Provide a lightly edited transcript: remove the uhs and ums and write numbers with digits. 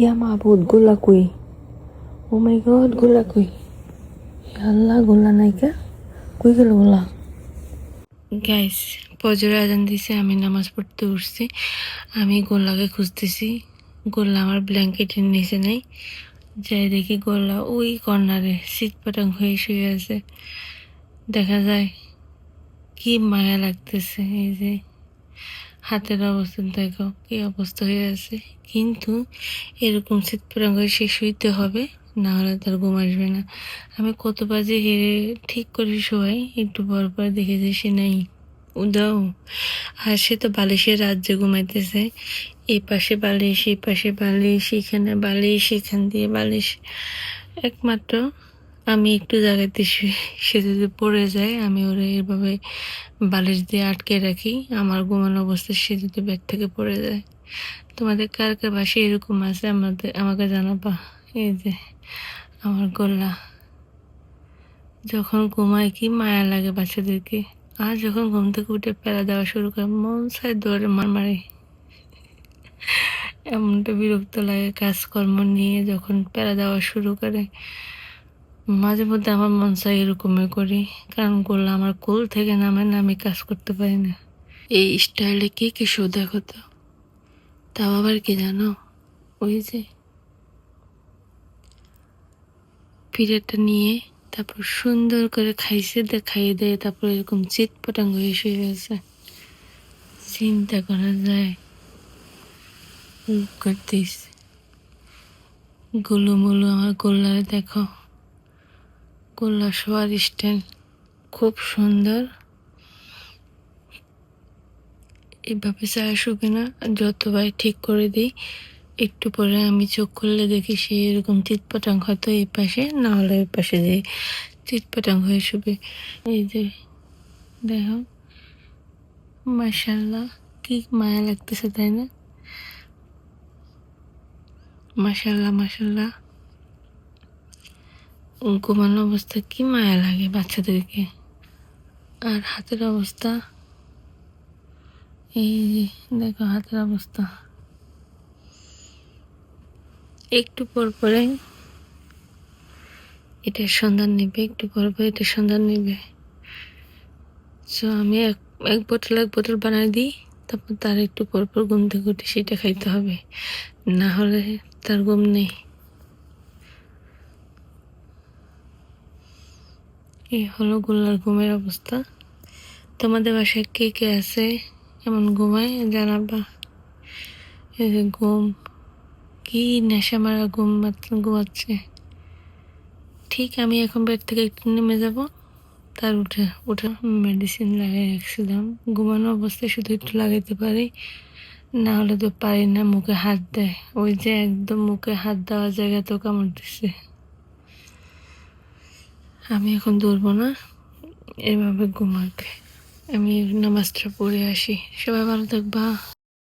ইয়া মাহবুদ গোলা কই? ও মাই গড, গোলা কই? আল্লাহ, গোলা নাইকা, কই গেল গোলা? গাইস, ফজর আজান দিছে, আমি নামাজ পড়তে উঠছি। আমি গোল্লাকে খুঁজতেছি। গোল্লা আমার ব্ল্যাঙ্কেটের নিচে নেই। যাই দেখি গোল্লা ওই কর্নারে সিট পাটাং হয়ে শুয়ে আছে। দেখা যায় কি মায়া লাগতেছে। এই যে হাতের অবস্থা দেখো কি অবস্থা হয়ে আছে। কিন্তু এরকম সিট পাটাং হয়ে সে শুইতে হবে, না হলে তার ঘুম আসবে না। আমি কত বাজে হেরে ঠিক করি শোয়াই, একটু পর পর দেখে যে সে নেই, উদাও। আর সে তো বালিশের রাজ্যে ঘুমাইতেছে। এই পাশে বালিশ, এই পাশে বালিশ, এখানে বালিশ, এখান দিয়ে বালিশ। একমাত্র আমি একটু জায়গাতে সে যদি পড়ে যায়, আমি ওরা এভাবে বালিশ দিয়ে আটকে রাখি। আমার ঘুমানো অবস্থায় সে যদি বেড থেকে পড়ে যায়। তোমাদের কার কার বাসায় এরকম আছে আমাকে জানাবা। এই যে আমার গোল্লা যখন ঘুমায় কি মায়া লাগে বাচ্চাদেরকে। আর যখন ঘুম থেকে উঠে প্যারা দেওয়া শুরু করে, মন চায় দৌড়ে মারে। এমনটা বিরক্ত লাগে কাজকর্ম নিয়ে যখন প্যারা দেওয়া শুরু করে। মাঝে মধ্যে আমার মন চায় এরকমই করি, কারণ করলে আমার কোল থেকে নামে না, আমি কাজ করতে পারি না। এই স্টাইলে কে কি শো দেখো তো। তাও আবার কি জানো, ওই যে পিরিয়ডটা নিয়ে তারপর সুন্দর করে খাইয়ে দেয়, তারপর এরকম চিৎ পটাঙ্গ হয়ে শুয়ে গেছে। চিন্তা করা যায়। করতিস গুলুমুলু আমার গোল্লার দেখো। গোল্লা শোয়ার স্টাইল খুব সুন্দর। এভাবে চায় শুবে না, যতবার ঠিক করে দিই একটু পরে আমি চোখ খুললে দেখি সে এরকম চিৎপটাং, হয়তো এই পাশে না হলে ওই পাশে যে চিৎপটাং হয়ে শুবে। এই যে দেখো, মাশাআল্লাহ কি মায়া লাগতেছে, তাই না? মাশাআল্লাহ মাশাআল্লাহ, ঘুমানো অবস্থা কি মায়া লাগে বাচ্চাদেরকে। আর হাতের অবস্থা, এই যে দেখো হাতের অবস্থা। একটু পর পরে এটার সন্ধান নেবে, একটু পর পর এটার সন্ধান নেবে। সো আমি এক বোতল বানাই দিই, তারপর তার একটু পর পর ঘুম থেকে উঠে সেটা খাইতে হবে, না হলে তার ঘুম নেই। এই হলো গোল্লার ঘুমের অবস্থা। তোমাদের বাসায় কে কে আছে এমন ঘুমায় জানাবা। এই যে ঘুম, কি নেশা মারা ঘুমাচ্ছে। ঠিক আমি এখন বেড থেকে একটু নেমে যাব, তার উঠে মেডিসিন লাগিয়ে রাখছিলাম। ঘুমানো অবস্থায় শুধু একটু লাগাইতে পারি, না হলে তো পারি না। মুখে হাত দেয়, ওই যে একদম মুখে হাত দেওয়ার জায়গা তো কামড় দিচ্ছে। আমি এখন ধরবো না, এভাবে ঘুমাবে। আমি নামাজটা পড়ে আসি। সবাই ভালো থাকবা।